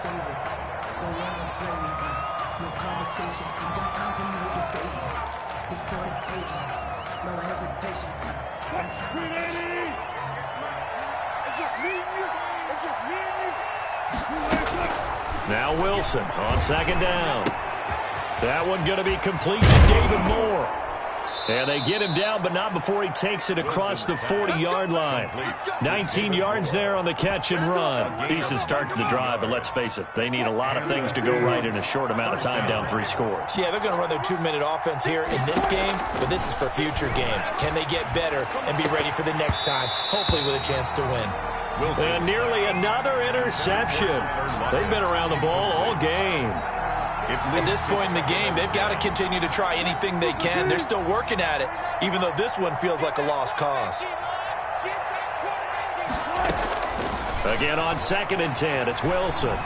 favor. No one to blame. No conversation. Ain't got time for no debate. It's for the taking. No hesitation. It's just me and you. It's just me and you. Now Wilson on second down. That one going to be complete to David Moore. And they get him down, but not before he takes it across the 40-yard line. 19 yards there on the catch and run. Decent start to the drive, but let's face it, they need a lot of things to go right in a short amount of time, down 3 scores. Yeah, they're going to run their 2-minute offense here in this game, but this is for future games. Can they get better and be ready for the next time, hopefully with a chance to win? And nearly another interception. They've been around the ball all game. At this point in the game, they've got to continue to try anything they can. They're still working at it, even though this one feels like a lost cause. Again on 2nd and 10, it's Wilson.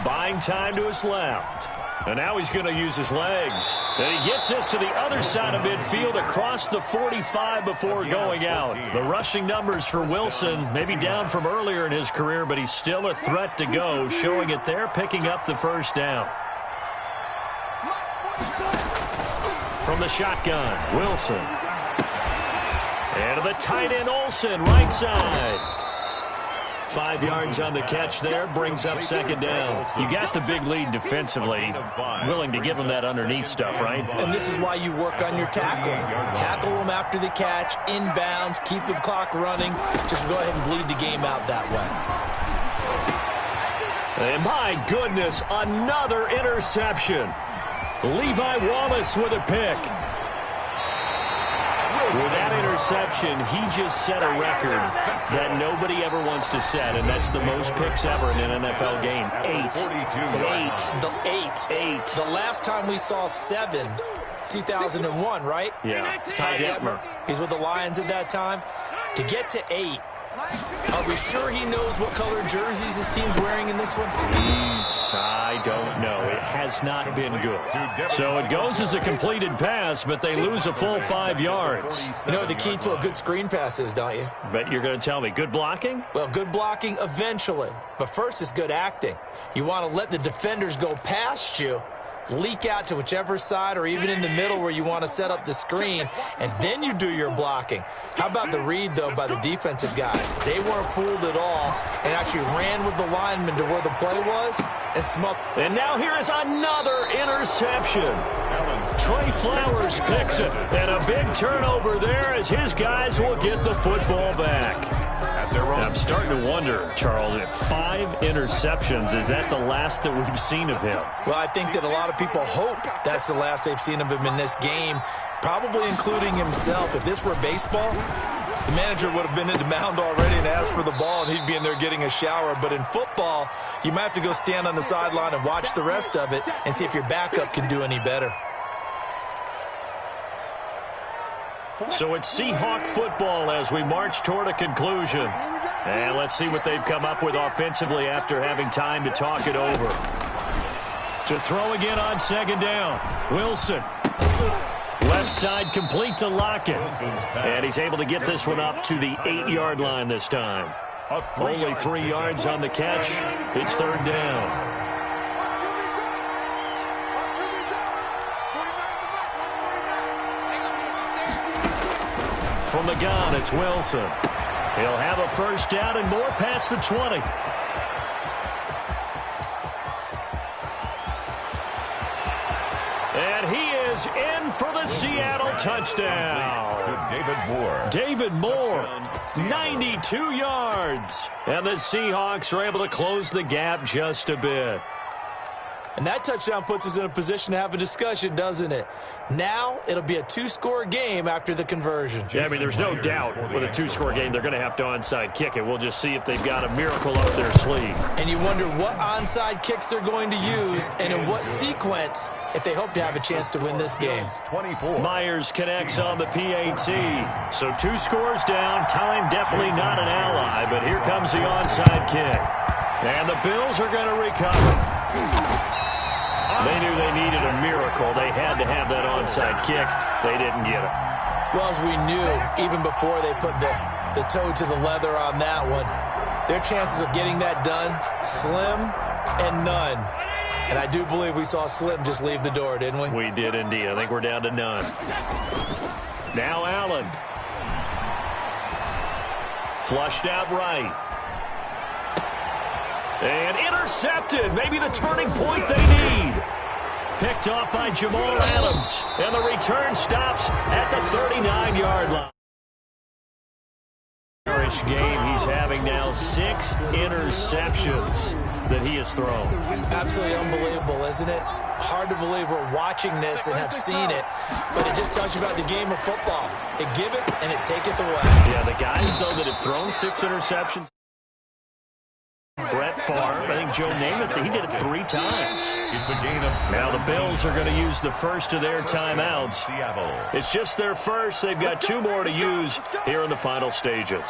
Buying time to his left. And now he's going to use his legs. And he gets this to the other side of midfield across the 45 before going out. The rushing numbers for Wilson maybe down from earlier in his career, but he's still a threat to go, showing it there, picking up the first down. From the shotgun, Wilson. And to the tight end, Olsen, right side. 5 yards on the catch there, brings up second down. You got the big lead defensively. Willing to give them that underneath stuff, right? And this is why you work on your tackling. Tackle them after the catch, inbounds, keep the clock running. Just go ahead and bleed the game out that way. And my goodness, another interception. Levi Wallace with a pick. With that interception, he just set a record that nobody ever wants to set, and that's the most picks ever in an NFL game. 8. The last time we saw 7, 2001, right? Yeah. Ty Detmer. He's with the Lions at that time. To get to 8, are we sure he knows what color jerseys his team's wearing in this one? I don't know. It has not been good. So it goes as a completed pass, but they lose a full 5 yards. You know what the key to a good screen pass is, don't you? But you're going to tell me, good blocking? Well, good blocking eventually. But first is good acting. You want to let the defenders go past you, leak out to whichever side or even in the middle where you want to set up the screen, and then you do your blocking. How about the read, though, by the defensive guys? They weren't fooled at all and actually ran with the lineman to where the play was and smothered. And now here is another interception. Trey Flowers picks it, and a big turnover there as his guys will get the football back. I'm starting to wonder, Charles, if 5 interceptions, is that the last that we've seen of him? Well, I think that a lot of people hope that's the last they've seen of him in this game, probably including himself. If this were baseball, the manager would have been in the mound already and asked for the ball, and he'd be in there getting a shower. But in football, you might have to go stand on the sideline and watch the rest of it and see if your backup can do any better. So it's Seahawk football as we march toward a conclusion. And let's see what they've come up with offensively after having time to talk it over. To throw again on second down, Wilson. Left side complete to Lockett. And he's able to get this one up to the 8-yard line this time. Only 3 yards on the catch. It's third down. From the gun, it's Wilson. He'll have a first down and more past the 20. And he is in for the Seattle touchdown. David Moore, 92 yards. And the Seahawks are able to close the gap just a bit. And that touchdown puts us in a position to have a discussion, doesn't it? Now it'll be a 2-score game after the conversion. Yeah, I mean, there's no doubt with a 2-score game they're going to have to onside kick it. We'll just see if they've got a miracle up their sleeve. And you wonder what onside kicks they're going to use and in what sequence if they hope to have a chance to win this game. Myers connects on the PAT. So 2 scores down. Time definitely not an ally, but here comes the onside kick. And the Bills are going to recover. They knew they needed a miracle. They had to have that onside kick. They didn't get it. Well, as we knew, even before they put the toe to the leather on that one, their chances of getting that done, slim and none. And I do believe we saw Slim just leave the door, didn't we? We did indeed. I think we're down to none. Now Allen. Flushed out right. And intercepted. Maybe the turning point they need. Picked off by Jamal Adams. And the return stops at the 39-yard line. Game. He's having now 6 interceptions that he has thrown. Absolutely unbelievable, isn't it? Hard to believe we're watching this and have seen it, but it just tells you about the game of football. It giveth and it taketh away. Yeah, the guys, though, that have thrown 6 interceptions. Brett Favre, I think Joe Namath, he did it 3 times. It's a gain of 7. Now the Bills are going to use the first of their timeouts. It's just their first. They've got 2 more to use here in the final stages.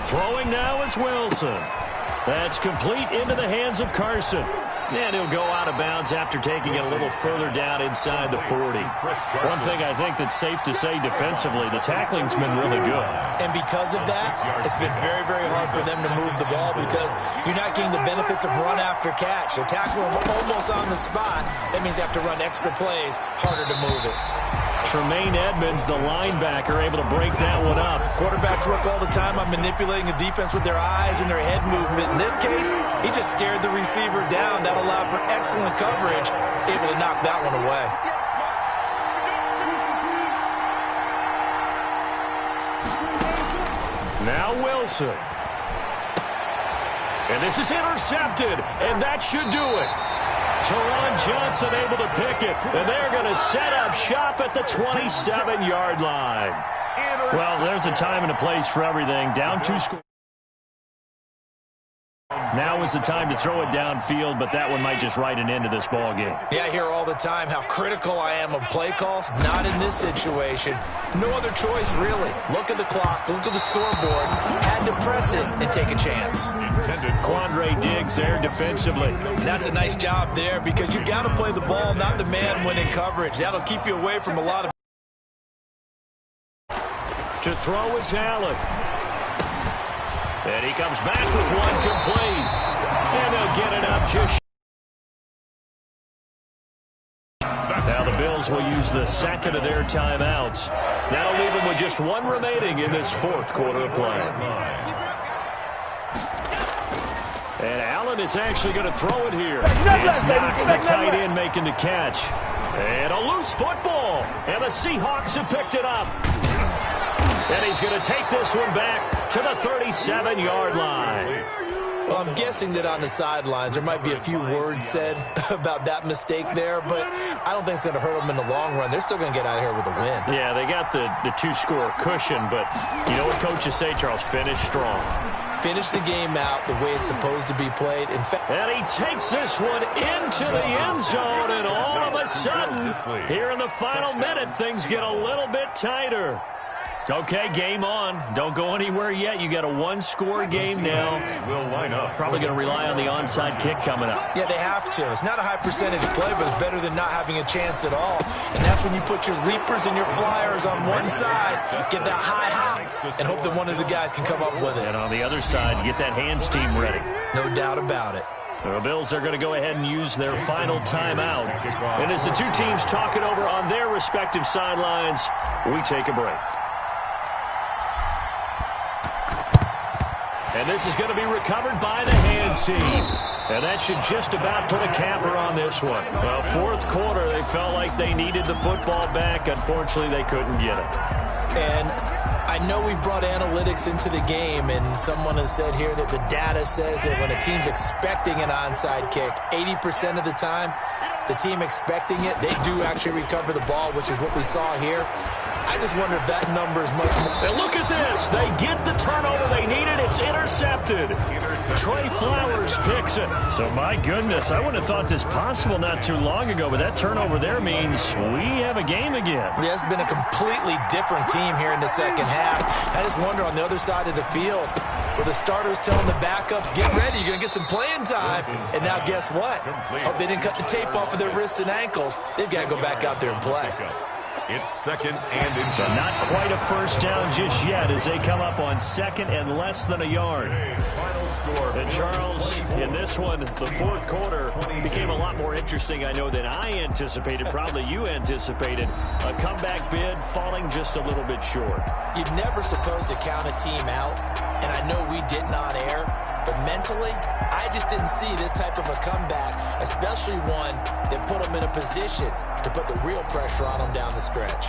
Throwing now is Wilson. That's complete into the hands of Carson. And he'll go out of bounds after taking it a little further down inside the 40. One thing I think that's safe to say defensively, the tackling's been really good. And because of that, it's been very, very hard for them to move the ball because you're not getting the benefits of run after catch. They tackle them almost on the spot. That means they have to run extra plays, harder to move it. Tremaine Edmonds, the linebacker, able to break that one up. Quarterbacks work all the time on manipulating the defense with their eyes and their head movement. In this case, he just stared the receiver down. That allowed for excellent coverage, able to knock that one away. Now Wilson. And this is intercepted, and that should do it. Teron Johnson able to pick it, and they're going to set up shop at the 27-yard line. Well, there's a time and a place for everything. Down 2 scores. Now is the time to throw it downfield, but that one might just write an end to this ball game. Yeah, I hear all the time how critical I am of play calls. Not in this situation. No other choice, really. Look at the clock. Look at the scoreboard. Had to press it and take a chance. Quandre Diggs there defensively. And that's a nice job there because you've got to play the ball, not the man when in coverage. That'll keep you away from a lot of... To throw is Allen. And he comes back with one complete. And they'll get it up just... Now the Bills will use the second of their timeouts. That'll leave them with just 1 remaining in this 4th quarter of play. And Allen is actually going to throw it here. It's Knox, the tight end, making the catch. And a loose football. And the Seahawks have picked it up. And he's going to take this one back to the 37-yard line. Well, I'm guessing that on the sidelines there might be a few words said about that mistake there, but I don't think it's going to hurt them in the long run. They're still going to get out of here with a win. Yeah, they got the 2-score cushion, but you know what coaches say, Charles? Finish strong. Finish the game out the way it's supposed to be played. In fact, and he takes this one into the end zone, and all of a sudden, here in the final minute, things get a little bit tighter. Okay, game on. Don't go anywhere yet. You got a 1-score game now. Probably going to rely on the onside kick coming up. Yeah, they have to. It's not a high percentage play, but it's better than not having a chance at all. And that's when you put your leapers and your flyers on one side, get that high hop, and hope that one of the guys can come up with it. And on the other side, you get that hands team ready. No doubt about it. The Bills are going to go ahead and use their final timeout. And as the 2 teams talk it over on their respective sidelines, we take a break. And this is going to be recovered by the hands team. And that should just about put a capper on this one. Well, 4th quarter, they felt like they needed the football back. Unfortunately, they couldn't get it. And I know we brought analytics into the game, and someone has said here that the data says that when a team's expecting an onside kick, 80% of the time, the team expecting it, they do actually recover the ball, which is what we saw here. I just wonder if that number is much more. And look at this. They get the turnover they needed. It's intercepted. Trey Flowers picks it. So, my goodness, I wouldn't have thought this possible not too long ago, but that turnover there means we have a game again. Yeah, it's been a completely different team here in the second half. I just wonder on the other side of the field, where the starter's telling the backups, get ready, you're going to get some playing time. And now guess what? Oh, they didn't cut the tape off of their wrists and ankles. They've got to go back out there and play. It's second and inside. So not quite a first down just yet as they come up on second and less than a yard. And Charles, in this one, the fourth quarter became a lot more interesting, I know, than I anticipated. Probably you anticipated. A comeback bid falling just a little bit short. You're never supposed to count a team out, and I know we didn't on air, but mentally, I just didn't see this type of a comeback, especially one that put them in a position to put the real pressure on them down the stretch.